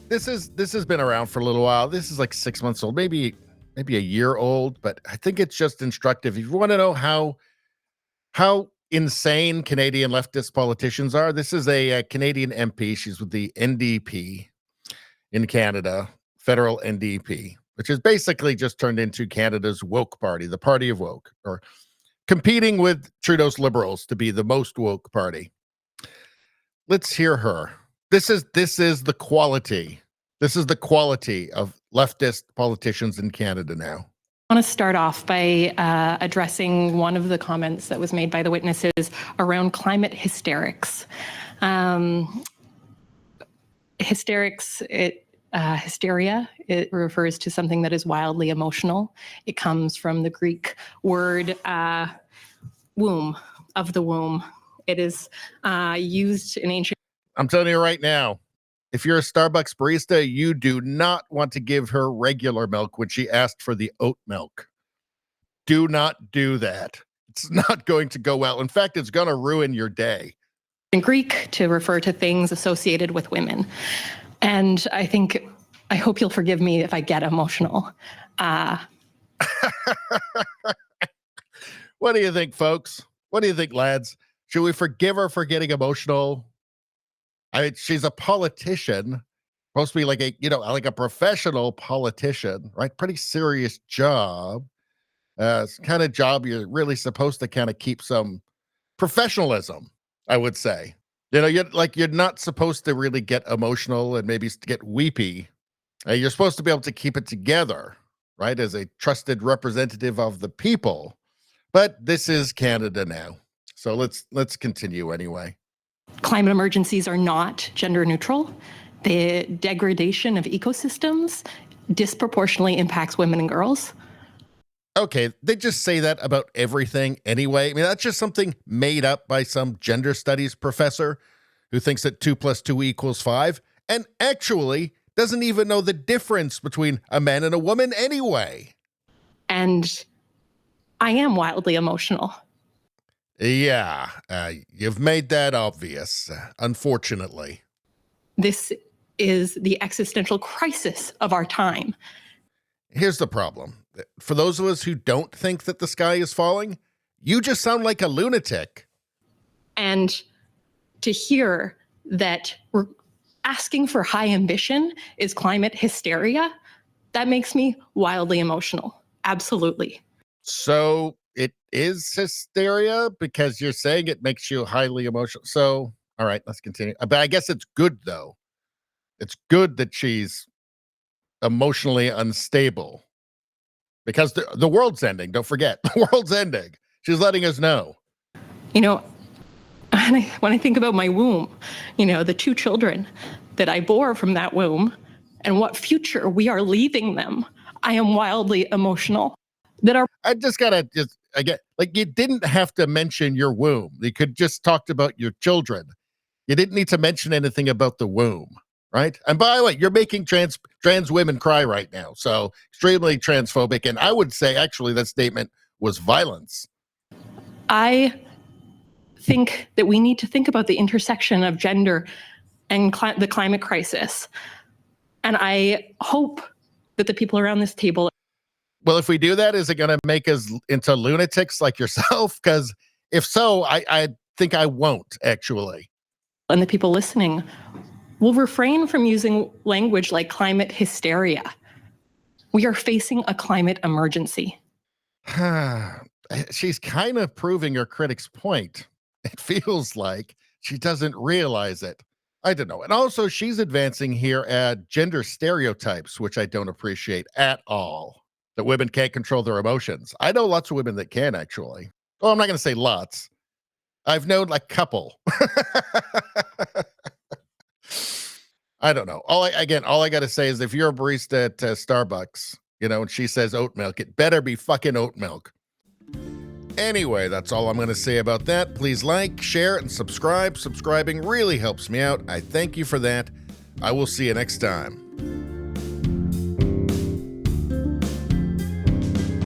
This has been around for a little while. This is like 6 months old, maybe a year old, but I think it's just instructive. If you want to know how insane Canadian leftist politicians are, this is a Canadian MP. She's with the NDP in Canada, federal NDP, which is basically just turned into Canada's woke party, the party of woke, or competing with Trudeau's Liberals to be the most woke party. Let's hear her. This is the quality. This is the quality of leftist politicians in Canada now. I want to start off by addressing one of the comments that was made by the witnesses around climate hysterics. Hysteria, it refers to something that is wildly emotional. It comes from the Greek word womb, of the womb. It is used in ancient... I'm telling you right now, if you're a Starbucks barista, you do not want to give her regular milk when she asked for the oat milk. Do not do that. It's not going to go well. In fact, it's going to ruin your day. In Greek, to refer to things associated with women. And I hope you'll forgive me if I get emotional. What do you think, folks? What do you think, lads? Should we forgive her for getting emotional? I mean, she's a politician, supposed to be like a professional politician, right? Pretty serious job. It's kind of job you're really supposed to kind of keep some professionalism, I would say. You're not supposed to really get emotional and maybe get weepy. You're supposed to be able to keep it together, right? As a trusted representative of the people. But this is Canada now. So let's continue anyway. Climate emergencies are not gender neutral. The degradation of ecosystems disproportionately impacts women and girls. Okay, they just say that about everything anyway. I mean, that's just something made up by some gender studies professor who thinks that 2 + 2 = 5 and actually doesn't even know the difference between a man and a woman anyway. And I am wildly emotional. Yeah, you've made that obvious, unfortunately. This is the existential crisis of our time. Here's the problem. For those of us who don't think that the sky is falling, you just sound like a lunatic. And to hear that we're asking for high ambition is climate hysteria, that makes me wildly emotional. Absolutely. So it is hysteria because you're saying it makes you highly emotional. So, all right, let's continue. But I guess it's good, though. It's good that she's emotionally unstable because the world's ending. Don't forget, the world's ending. She's letting us know. When I think about my womb, the 2 children that I bore from that womb and what future we are leaving them, I am wildly emotional. I just gotta you didn't have to mention your womb. You could just talked about your children. You didn't need to mention anything about the womb, right? And by the way, you're making trans women cry right now. So extremely transphobic. And I would say actually that statement was violence. I think that we need to think about the intersection of gender and the climate crisis. And I hope that the people around this table... Well, if we do that, is it going to make us into lunatics like yourself? Because if so, I think I won't, actually. And the people listening will refrain from using language like climate hysteria. We are facing a climate emergency. She's kind of proving her critic's point. It feels like she doesn't realize it. I don't know. And also, she's advancing here at gender stereotypes, which I don't appreciate at all. That women can't control their emotions. I know lots of women that can, actually. Oh, I'm not going to say lots. I've known a couple. I don't know. All I got to say is if you're a barista at Starbucks, and she says oat milk, it better be fucking oat milk. Anyway, that's all I'm going to say about that. Please like, share, and subscribe. Subscribing really helps me out. I thank you for that. I will see you next time.